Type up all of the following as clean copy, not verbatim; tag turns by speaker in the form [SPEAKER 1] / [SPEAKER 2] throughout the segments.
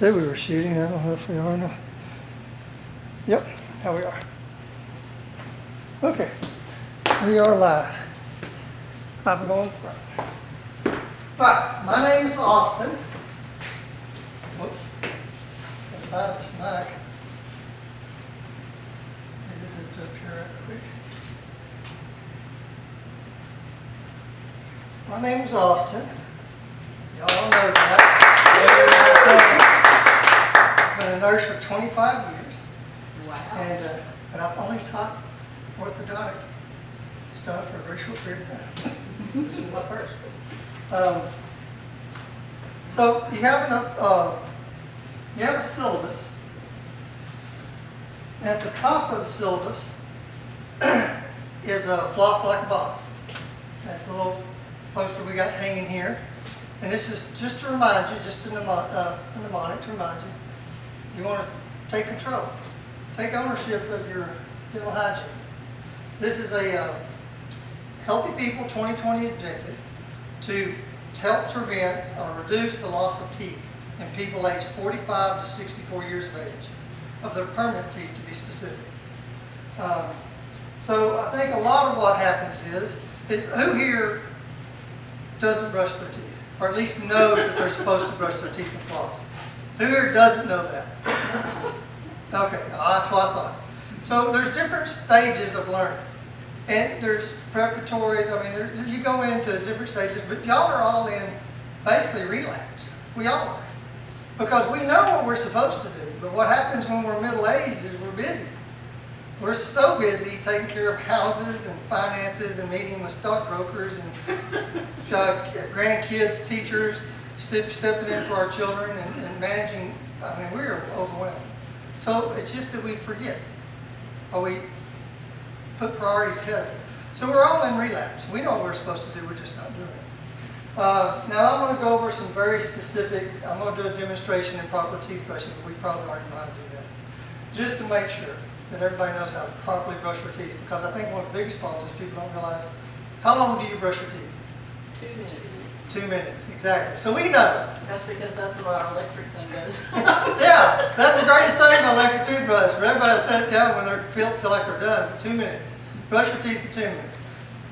[SPEAKER 1] Said we were shooting. I don't know if we are or not. Yep, now we are. Okay, we are live. I'm going front. Right, my name is Austin. Whoops. Gotta buy this mic. Maybe it up here right quick. My name is Austin. Y'all know that. I've been a nurse for 25 years.
[SPEAKER 2] Wow.
[SPEAKER 1] And I've only taught orthodontic stuff for a very short period of time. This is my first. So you have a syllabus. And at the top of the syllabus is a floss like a boss. That's the little poster we got hanging here. And this is just to remind you, just a mnemonic to remind you, you want to take control. Take ownership of your dental hygiene. This is a Healthy People 2020 objective to help prevent or reduce the loss of teeth in people aged 45 to 64 years of age, of their permanent teeth to be specific. So I think a lot of what happens is who here doesn't brush their teeth, or at least knows that they're supposed to brush their teeth and floss? Who here doesn't know that? Okay, that's what I thought. So there's different stages of learning. And there's preparatory, you go into different stages, but y'all are all in basically relapse. We all are. Because we know what we're supposed to do, but what happens when we're middle-aged is we're busy. We're so busy taking care of houses and finances and meeting with stockbrokers and grandkids, teachers, stepping in for our children and managing. We're overwhelmed. So it's just that we forget, or we put priorities ahead of it. So we're all in relapse. We know what we're supposed to do, we're just not doing it. Now I'm going to go over some very specific, I'm going to do a demonstration in proper teeth brushing, but we probably already know how to do that. Just to make sure that everybody knows how to properly brush their teeth, because I think one of the biggest problems is people don't realize, how long do you brush your teeth?
[SPEAKER 2] 2 minutes.
[SPEAKER 1] 2 minutes, exactly. So we know.
[SPEAKER 2] That's because that's what our electric thing does.
[SPEAKER 1] Yeah, that's the greatest thing about electric toothbrush. For everybody to set it down when they feel like they're done. 2 minutes. Brush your teeth for 2 minutes.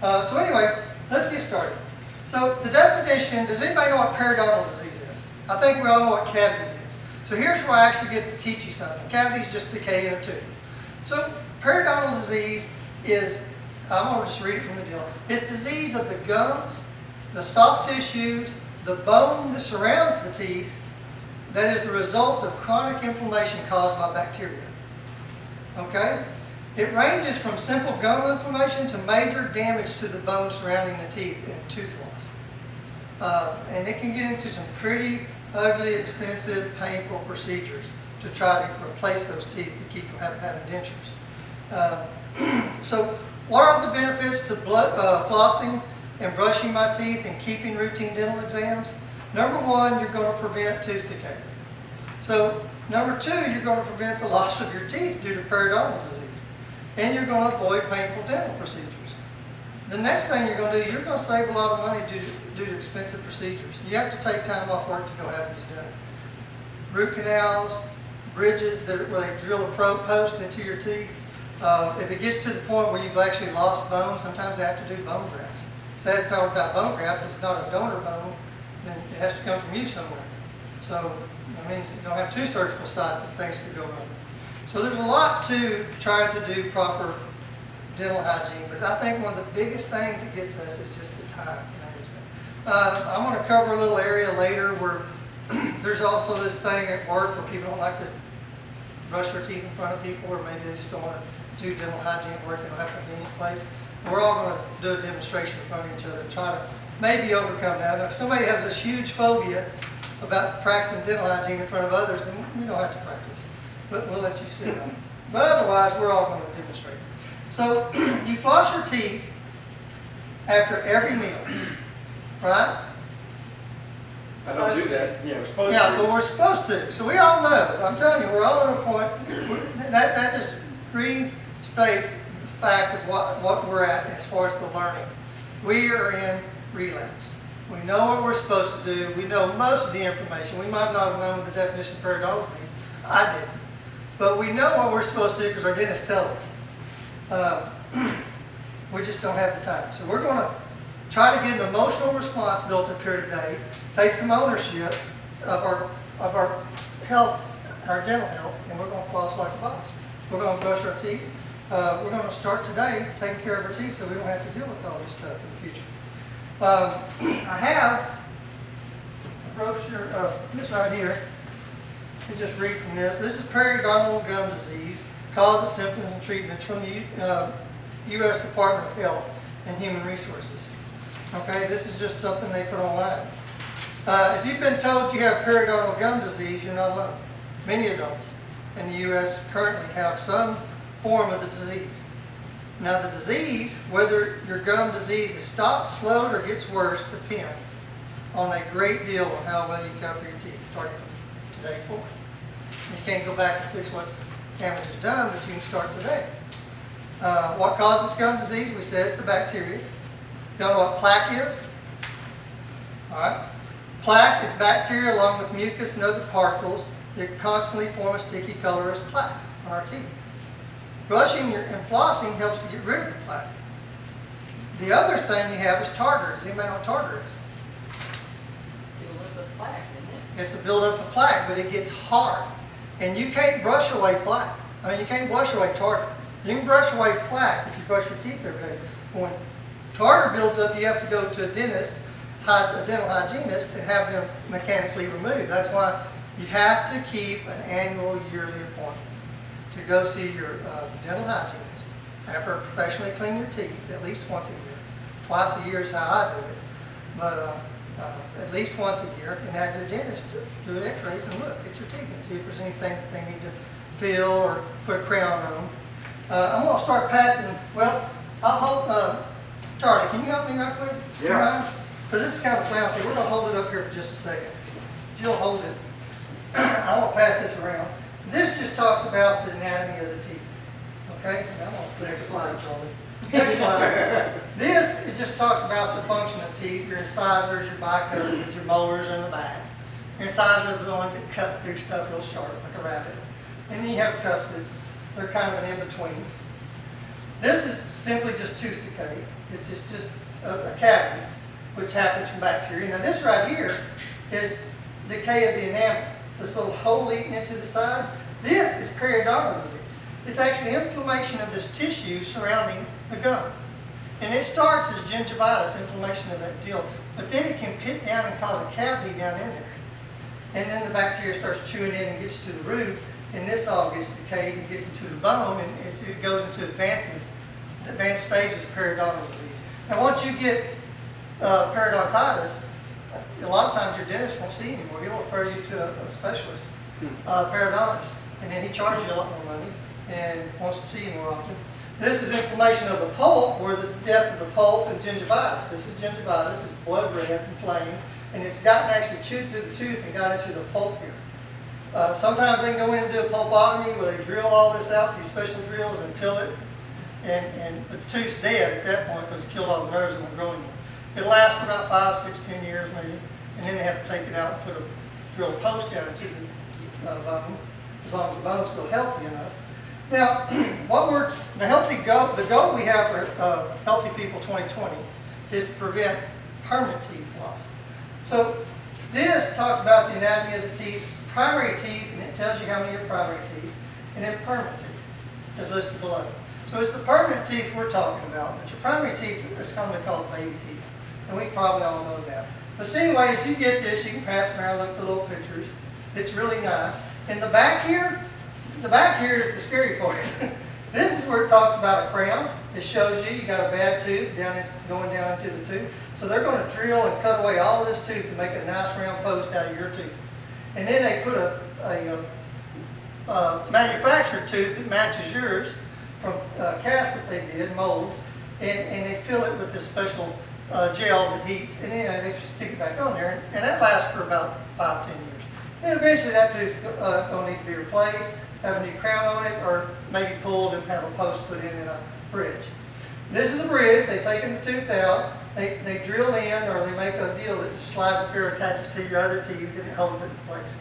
[SPEAKER 1] So anyway, let's get started. So the definition, does anybody know what periodontal disease is? I think we all know what cavities is. So here's where I actually get to teach you something. Cavities is just decay in a tooth. So periodontal disease is, I'm going to just read it from the deal. It's disease of the gums, the soft tissues, the bone that surrounds the teeth, that is the result of chronic inflammation caused by bacteria. Okay? It ranges from simple gum inflammation to major damage to the bone surrounding the teeth and tooth loss. And it can get into some pretty ugly, expensive, painful procedures to try to replace those teeth to keep from having dentures. So what are the benefits to flossing and brushing my teeth and keeping routine dental exams? Number one, you're going to prevent tooth decay. So number two, you're going to prevent the loss of your teeth due to periodontal disease. And you're going to avoid painful dental procedures. The next thing you're going to do, you're going to save a lot of money due to expensive procedures. You have to take time off work to go have these done. Root canals, bridges where they drill a post into your teeth. If it gets to the point where you've actually lost bone, sometimes they have to do bone grafts. Sad part about bone graft is it's not a donor bone, then it has to come from you somewhere. So that means you don't have two surgical sites as things could go wrong. So there's a lot to trying to do proper dental hygiene, but I think one of the biggest things that gets us is just the time management. I'm going to cover a little area later where there's also this thing at work where people don't like to brush their teeth in front of people, or maybe they just don't want to do dental hygiene at work. They don't have a convenient place. And we're all going to do a demonstration in front of each other and try to maybe overcome that. If somebody has this huge phobia about practicing dental hygiene in front of others, then we don't have to practice. But we'll let you see it. But otherwise, we're all going to demonstrate. So you floss your teeth after every meal, right?
[SPEAKER 3] I don't do that. Yeah, we're supposed to.
[SPEAKER 1] Yeah, but we're supposed to. So we all know. I'm telling you, we're all at a point. That just restates the fact of what we're at as far as the learning. We are in relapse. We know what we're supposed to do. We know most of the information. We might not have known the definition of periodontal disease. I did. But we know what we're supposed to do because our dentist tells us. We just don't have the time. So we're going to try to get an emotional response built up here today, take some ownership of our health, our dental health, and we're going to floss like the boss. We're going to brush our teeth. We're going to start today taking care of our teeth so we don't have to deal with all this stuff in the future. I have a brochure of this right here. You can just read from this. This is periodontal gum disease, causes, symptoms, and treatments from the U.S. Department of Health and Human Resources. Okay, this is just something they put online. If you've been told you have periodontal gum disease, you're not alone. Many adults in the U.S. currently have some form of the disease. Now the disease, whether your gum disease is stopped, slowed, or gets worse, depends on a great deal on how well you cover your teeth, starting from today forward. You can't go back and fix what damage is done, but you can start today. What causes gum disease? We said it's the bacteria. Y'all know what plaque is? All right. Plaque is bacteria along with mucus and other particles that constantly form a sticky colorless plaque on our teeth. Brushing and flossing helps to get rid of the plaque. The other thing you have is tartar. Does anybody know what tartar is?
[SPEAKER 2] Build up a plaque, isn't it?
[SPEAKER 1] It's a buildup of plaque, but it gets hard. And you can't brush away plaque. I mean, you can't brush away tartar. You can brush away plaque if you brush your teeth every day. When tartar builds up, you have to go to a dentist, a dental hygienist, and have them mechanically removed. That's why you have to keep an annual, yearly appointment to go see your dental hygienist after professionally clean your teeth at least once a year. Twice a year is how I do it, but at least once a year, and have your dentist do x-rays and look at your teeth and see if there's anything that they need to fill or put a crown on. I'm going to start passing, well, I'll hold, Charlie, can you help me right quick?
[SPEAKER 3] Yeah.
[SPEAKER 1] Because this is kind of flouncy. We're going to hold it up here for just a second. If you'll hold it, I want to pass this around. This just talks about the anatomy of the teeth. Okay?
[SPEAKER 3] Next slide, Charlie.
[SPEAKER 1] Next slide. This, it just talks about the function of teeth. Your incisors, your bicuspids, your molars are in the back. Your incisors are the ones that cut through stuff real sharp, like a rabbit. And then you have cuspids. They're kind of an in-between. This is simply just tooth decay. It's just a cavity, which happens from bacteria. Now this right here is decay of the enamel. This little hole eating into the side. This is periodontal disease. It's actually inflammation of this tissue surrounding the gum. And it starts as gingivitis, inflammation of that deal, but then it can pit down and cause a cavity down in there. And then the bacteria starts chewing in and gets to the root, and this all gets decayed and gets into the bone, and it goes into advanced stages of periodontal disease. Now once you get periodontitis, a lot of times your dentist won't see you anymore. He'll refer you to a specialist, periodontist, and then he charges you a lot more money and wants to see you more often. This is inflammation of the pulp, or the death of the pulp, and gingivitis. This is gingivitis. It's blood red, inflamed, and it's gotten actually chewed through the tooth and got into the pulp here. Sometimes they can go in and do a pulpotomy where they drill all this out, these special drills, and fill it, but the tooth's dead at that point because it's killed all the nerves that won't grow anymore. It lasts for about 5, 6, 10 years maybe, and then they have to take it out and put a drill post down into the bone, as long as the bone's still healthy enough. Now, the goal we have for Healthy People 2020 is to prevent permanent teeth loss. So this talks about the anatomy of the teeth, primary teeth, and it tells you how many are primary teeth, and then permanent teeth is listed below. So it's the permanent teeth we're talking about, but your primary teeth is commonly called baby teeth, and we probably all know that. But so anyway, as you get this, you can pass around, look for the little pictures. It's really nice. In the back here is the scary part. This is where it talks about a crown. It shows you got a bad tooth going down into the tooth. So they're going to drill and cut away all this tooth and make a nice round post out of your tooth. And then they put a manufactured tooth that matches yours from casts that they did, molds, and they fill it with this special gel that heats, and then they just stick it back on there, and that lasts for about 5, 10 years. And eventually that tooth's going to need to be replaced, have a new crown on it, or maybe pulled and have a post put in a bridge. This is a bridge. They've taken the tooth out, they drill in, or they make a deal that just slides a pair, attaches to your other teeth, and it holds it in place.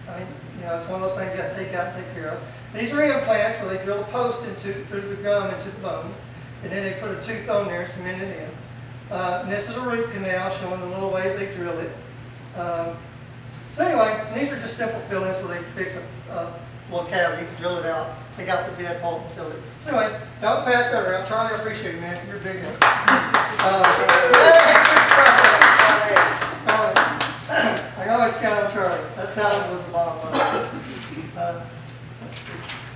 [SPEAKER 1] I mean, it's one of those things you got to take out and take care of. These are implants where they drill a post through the gum into the bone, and then they put a tooth on there and cement it in. And this is a root canal showing the little ways they drill it. So anyway, these are just simple fillings where they fix a little cavity, drill it out, take out the dead pulp and fill it. So anyway, I'll pass that around. Charlie, I appreciate you, man. You're a big one. I can always count on Charlie. That salad was the bottom line. Let's see.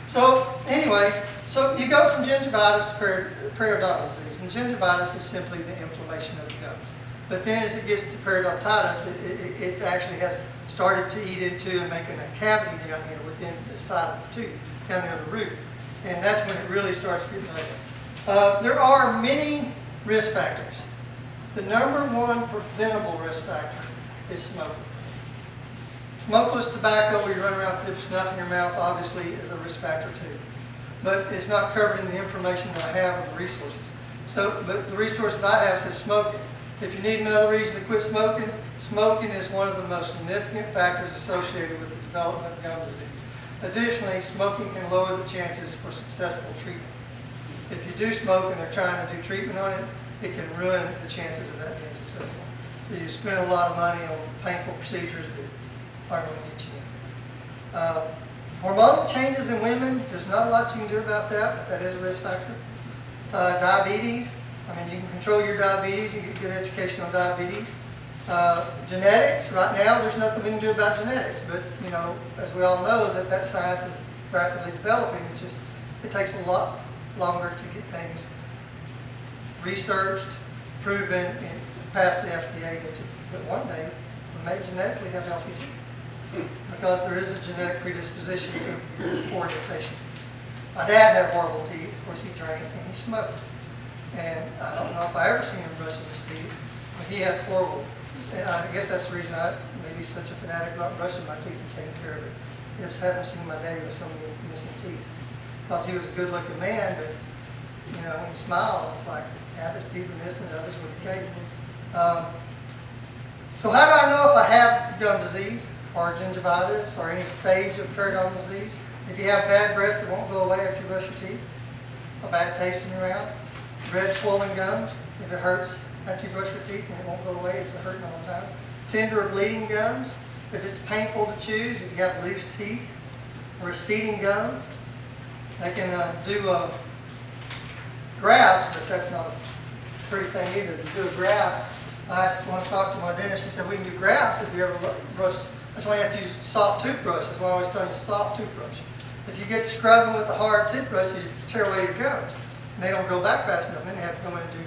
[SPEAKER 1] So anyway, so you go from gingivitis to periodontal disease, and gingivitis is simply the inflammation of the gums. But then as it gets to periodontitis, it actually has started to eat into and making a cavity down here within the side of the tooth, down near the root. And that's when it really starts getting ugly. There are many risk factors. The number one preventable risk factor is smoking. Smokeless tobacco, where you run around with snuff in your mouth, obviously is a risk factor too. But it's not covered in the information that I have of the resources. But the resources I have says smoking. If you need another reason to quit smoking, smoking is one of the most significant factors associated with the development of gum disease. Additionally, smoking can lower the chances for successful treatment. If you do smoke and they're trying to do treatment on it, it can ruin the chances of that being successful. So you spend a lot of money on painful procedures that aren't going to get you in. Hormonal changes in women, there's not a lot you can do about that, but that is a risk factor. Diabetes, you can control your diabetes and get good education on diabetes. Genetics, right now there's nothing we can do about genetics, but as we all know that science is rapidly developing. It takes a lot longer to get things researched, proven, and past the FDA. But one day we may genetically have healthy teeth because there is a genetic predisposition to poor dentition. My dad had horrible teeth. Of course, he drank and he smoked. And I don't know if I ever seen him brushing his teeth, but he had horrible. And I guess that's the reason I may be such a fanatic about brushing my teeth and taking care of it. I just haven't seen my daddy with so many missing teeth. Because he was a good-looking man, but when he smiled, it's like half his teeth are missing, the others were decayed. So how do I know if I have gum disease or gingivitis or any stage of periodontal disease? If you have bad breath that won't go away after you brush your teeth, a bad taste in your mouth, red swollen gums, if it hurts after you brush your teeth and it won't go away, it's hurting all the time. Tender or bleeding gums, if it's painful to choose, if you have loose teeth, receding gums. They can do grafts, but that's not a pretty thing either. To do a graft, I want to talk to my dentist. He said we can do grafts if you ever brush. That's why you have to use soft toothbrush. That's why I always tell you soft toothbrush. If you get scrubbing with a hard toothbrush, you tear away your gums. And they don't go back fast enough. Then you have to go in and do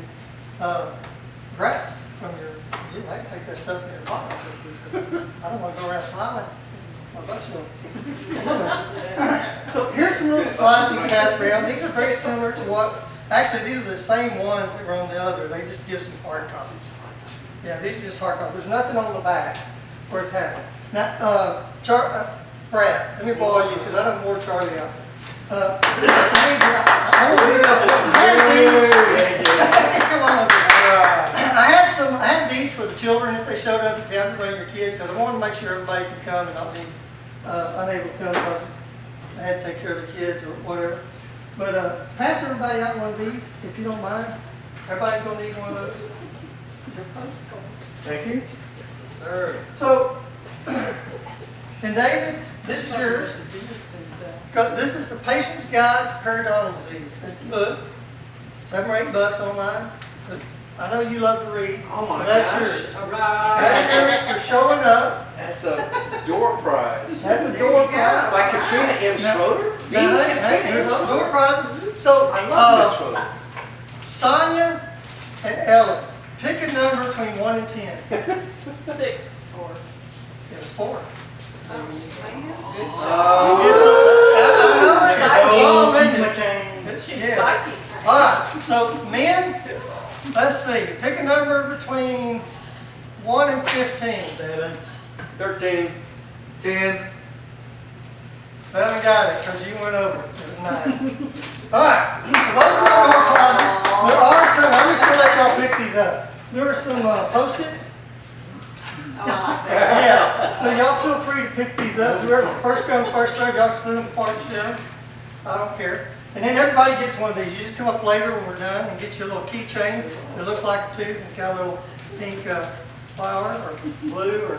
[SPEAKER 1] grafts from your. You like to take that stuff from your pocket. I don't want to go around smiling. My butt's So here's some little slides you can pass around. These are very similar to what. Actually, these are the same ones that were on the other. They just give some hard copies. Yeah, these are just hard copies. There's nothing on the back worth having. Now, Brad, let me borrow you because I don't more Charlie out. I had these for the children if they showed up, if you haven't brought your kids, because I wanted to make sure everybody could come and not be unable to come because I had to take care of the kids or whatever. But pass everybody out one of these, if you don't mind. Everybody's going to need one of those.
[SPEAKER 3] Thank you.
[SPEAKER 1] Sir. So, and David, this is yours. This is the Patient's Guide to Periodontal Disease. It's a book, $7 or $8 online. But I know you love to read,
[SPEAKER 3] Oh my
[SPEAKER 1] so that's
[SPEAKER 3] gosh.
[SPEAKER 1] yours.
[SPEAKER 2] All right.
[SPEAKER 1] That's yours for showing up.
[SPEAKER 3] That's a door prize.
[SPEAKER 1] That's a door prize.
[SPEAKER 3] Like Katrina M. Schroeder?
[SPEAKER 1] Now, hey, there's door prizes. So,
[SPEAKER 3] I love Miss Schroeder.
[SPEAKER 1] Sonia and Ellen, pick a number between 1 and 10.
[SPEAKER 2] 6, 4.
[SPEAKER 1] It was 4.
[SPEAKER 2] She's psychic.
[SPEAKER 1] All right, so men, let's see. Pick a number between 1 and 15.
[SPEAKER 3] 7. 13. 10.
[SPEAKER 1] 7 got it because you went over. It was 9. All right, so those are my door prizes. There are some. I'm just going to let y'all pick these up. There are some Post-its.
[SPEAKER 2] Oh, I like that.
[SPEAKER 1] Yeah, so y'all feel free to pick these up. Whoever first come, first served, y'all split them apart and share them. I don't care. And then everybody gets one of these. You just come up later when we're done and get your little keychain that looks like a tooth. It's got a little pink flower or blue or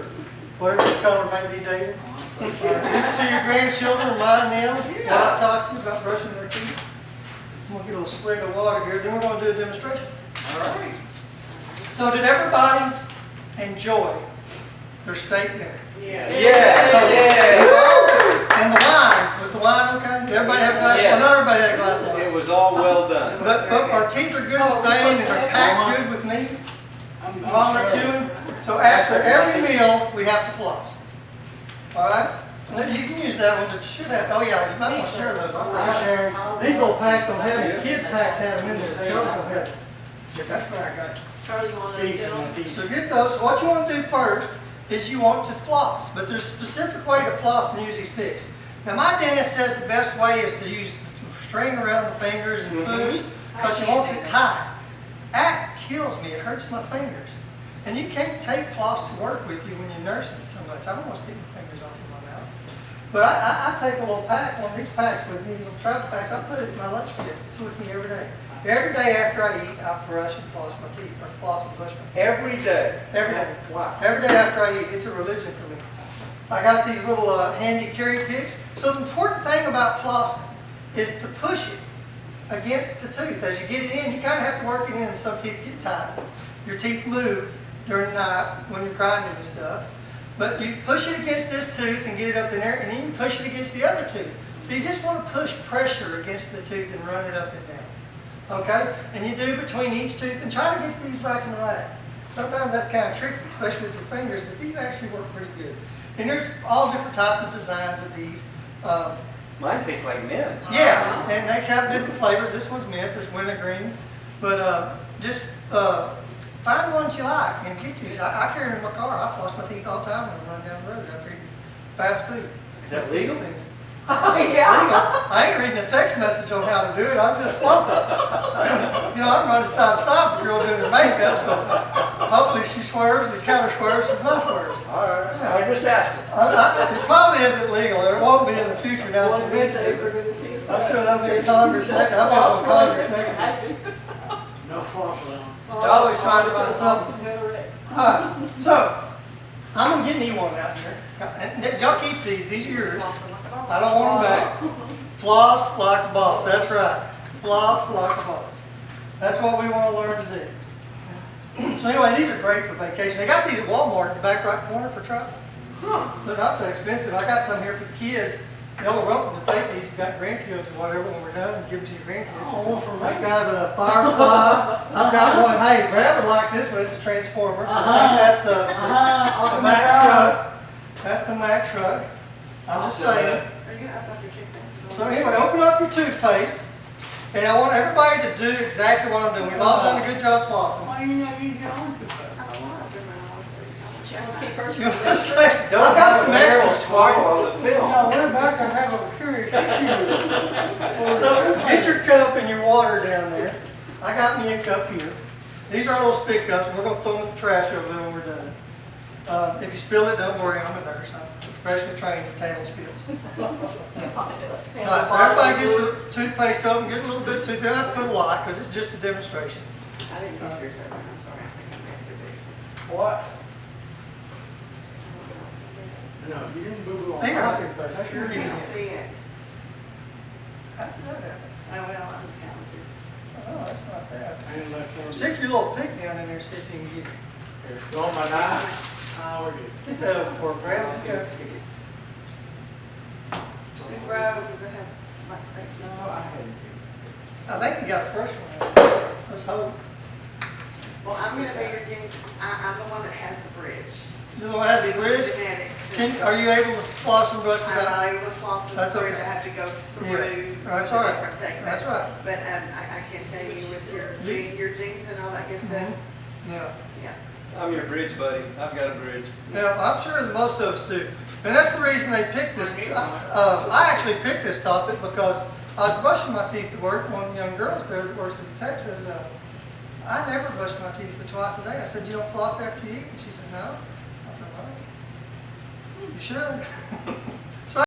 [SPEAKER 1] whatever the color might be, David. Give it to your grandchildren, remind them what I've taught you about brushing their teeth. I'm going to get a little swig of water here, then we're going to do a demonstration.
[SPEAKER 3] All right.
[SPEAKER 1] So did everybody enjoy their steak dinner?
[SPEAKER 3] Yes.
[SPEAKER 1] And the wine, was the wine okay? Did everybody have a glass?
[SPEAKER 3] Yes.
[SPEAKER 1] Well, not everybody had a glass of wine.
[SPEAKER 3] It was all well done.
[SPEAKER 1] But our teeth are good and stained and they're packed good with meat. While they're chewing. So after every meal, we have to floss. All right? And you can use that one, but you should have, oh yeah, you might want to share those. I forgot. These little packs don't have them. Kids packs have them in there. The children don't have them.
[SPEAKER 4] That's where I got
[SPEAKER 2] Charlie, you want to
[SPEAKER 4] beef
[SPEAKER 2] get
[SPEAKER 4] in my
[SPEAKER 2] on?
[SPEAKER 4] teeth.
[SPEAKER 1] So get those. So what you want to do first is you want to floss. But there's a specific way to floss and use these picks. Now my dentist says the best way is to use the string around the fingers and push because she wants it tight. That kills me. It hurts my fingers. And you can't take floss to work with you when you're nursing so much. I don't want to stick my fingers off in my mouth. But I take a little pack, one of these packs with me, these little travel packs. I put it in my lunch kit. It's with me every day. Every day after I eat, I brush and floss my teeth, or floss and brush my teeth.
[SPEAKER 3] Every day.
[SPEAKER 1] Every day.
[SPEAKER 3] Wow.
[SPEAKER 1] Every day after I eat. It's a religion for me. I got these little handy carry picks. So the important thing about flossing is to push it against the tooth. As you get it in, you kind of have to work it in, and some teeth get tight. Your teeth move during the night when you're grinding and stuff. But you push it against this tooth and get it up in there, and then you push it against the other tooth. So you just want to push pressure against the tooth and run it up and down. Okay? And you do between each tooth and try to get these back in the rack. Sometimes that's kind of tricky, especially with your fingers, but these actually work pretty good. And there's all different types of designs of these.
[SPEAKER 3] Mine tastes like mint.
[SPEAKER 1] Yes, and they have different flavors. This one's mint, there's wintergreen. But just find one you like and get these. I carry them in my car. I floss my teeth all the time when I run down the road after eating fast food.
[SPEAKER 3] Is that legal?
[SPEAKER 1] These things.
[SPEAKER 2] Oh,
[SPEAKER 1] It's
[SPEAKER 2] yeah.
[SPEAKER 1] legal. I ain't reading a text message on how to do it. I'm just flossing. You know, I'm running side by side with the girl doing her makeup, so hopefully she swerves and counter swerves with my swerves.
[SPEAKER 3] All right. I'm just asking.
[SPEAKER 1] It probably isn't legal, or it won't be in the future now that you
[SPEAKER 2] One
[SPEAKER 1] mention
[SPEAKER 2] day we're
[SPEAKER 1] it.
[SPEAKER 2] going to see.
[SPEAKER 1] I'm sure that'll be in Congress next. I'll be on Congress next week.
[SPEAKER 4] no flossing on.
[SPEAKER 1] They're always trying to find something.
[SPEAKER 2] All
[SPEAKER 1] Alright, so I'm gonna get me one out here. And y'all keep these. These are yours. I don't want them back. Floss like a boss. That's right. Floss like a boss. That's what we want to learn to do. So anyway, these are great for vacation. They got these at Walmart in the back right corner for travel. They're not that expensive. I got some here for the kids. Y'all are welcome to take these. You've got grandkids or whatever when we're done and give them to your grandkids. I've got a Firefly. I've got one. Hey, Brad would like this one. It's a Transformer. I think that's a Mack truck. That's the Mack truck. I'm just saying.
[SPEAKER 2] Are you going to open up your chicken?
[SPEAKER 1] So anyway, open up your toothpaste. And I want everybody to do exactly what I'm doing. We've all done a good job flossing.
[SPEAKER 4] Why you not use your own toothpaste?
[SPEAKER 2] I don't want to do my own. Let's keep first.
[SPEAKER 1] You know what I'm saying?
[SPEAKER 3] Don't
[SPEAKER 1] I've got
[SPEAKER 3] have
[SPEAKER 1] some
[SPEAKER 3] a barrel
[SPEAKER 1] extra
[SPEAKER 3] swallow on the
[SPEAKER 4] No,
[SPEAKER 3] film.
[SPEAKER 4] we're back to have a curious issue.
[SPEAKER 1] So get your cup and your water down there. I got me a cup here. These are those big cups, and we're going to throw them in the trash over there when we're done. If you spill it, don't worry, I'm a nurse. I'm professionally trained to handle spills. Alright, so everybody gets a toothpaste open, get a little bit of toothpaste. I have to put a lot because it's just a demonstration.
[SPEAKER 2] I didn't get yours open. I'm sorry. I think I'm ready to do.
[SPEAKER 4] What? No, you didn't boo-boo on
[SPEAKER 1] Here,
[SPEAKER 4] my
[SPEAKER 1] I'll
[SPEAKER 4] toothpaste. That's your
[SPEAKER 2] I can't
[SPEAKER 4] deal.
[SPEAKER 2] see it.
[SPEAKER 1] How did that happen?
[SPEAKER 2] Oh, well, I'm talented.
[SPEAKER 1] Oh, that's not that.
[SPEAKER 4] I didn't let Candy.
[SPEAKER 1] Stick your little pick down in there, see if you can get it.
[SPEAKER 4] Here, go on my knife. Oh, we're good.
[SPEAKER 1] Get that over for it, Brad. You got it.
[SPEAKER 2] Big Rose, does it have like steak juice?
[SPEAKER 4] No, I hadn't.
[SPEAKER 1] I think you got a fresh one. Let's hope.
[SPEAKER 2] Well, I'm gonna be your guinea, I'm the one that has the bridge.
[SPEAKER 1] You know, has the bridge?
[SPEAKER 2] Genetics.
[SPEAKER 1] Are you able to floss and brush
[SPEAKER 2] I'm
[SPEAKER 1] without?
[SPEAKER 2] not able to floss with
[SPEAKER 1] That's
[SPEAKER 2] the bridge,
[SPEAKER 1] okay.
[SPEAKER 2] I have to go through
[SPEAKER 1] Yes.
[SPEAKER 2] the
[SPEAKER 1] That's all right.
[SPEAKER 2] different thing.
[SPEAKER 1] That's right.
[SPEAKER 2] But I can tell you with your genes and all that good stuff,
[SPEAKER 1] Yeah.
[SPEAKER 2] yeah.
[SPEAKER 3] I'm your bridge buddy. I've got a bridge.
[SPEAKER 1] Yeah, I'm sure that most of us do. And that's the reason they picked this. I actually picked this topic because I was brushing my teeth at work. One of the young girls there that works as a tech says, I never brush my teeth but twice a day. I said, you don't floss after you eat? And she says, no. I said, well, you should.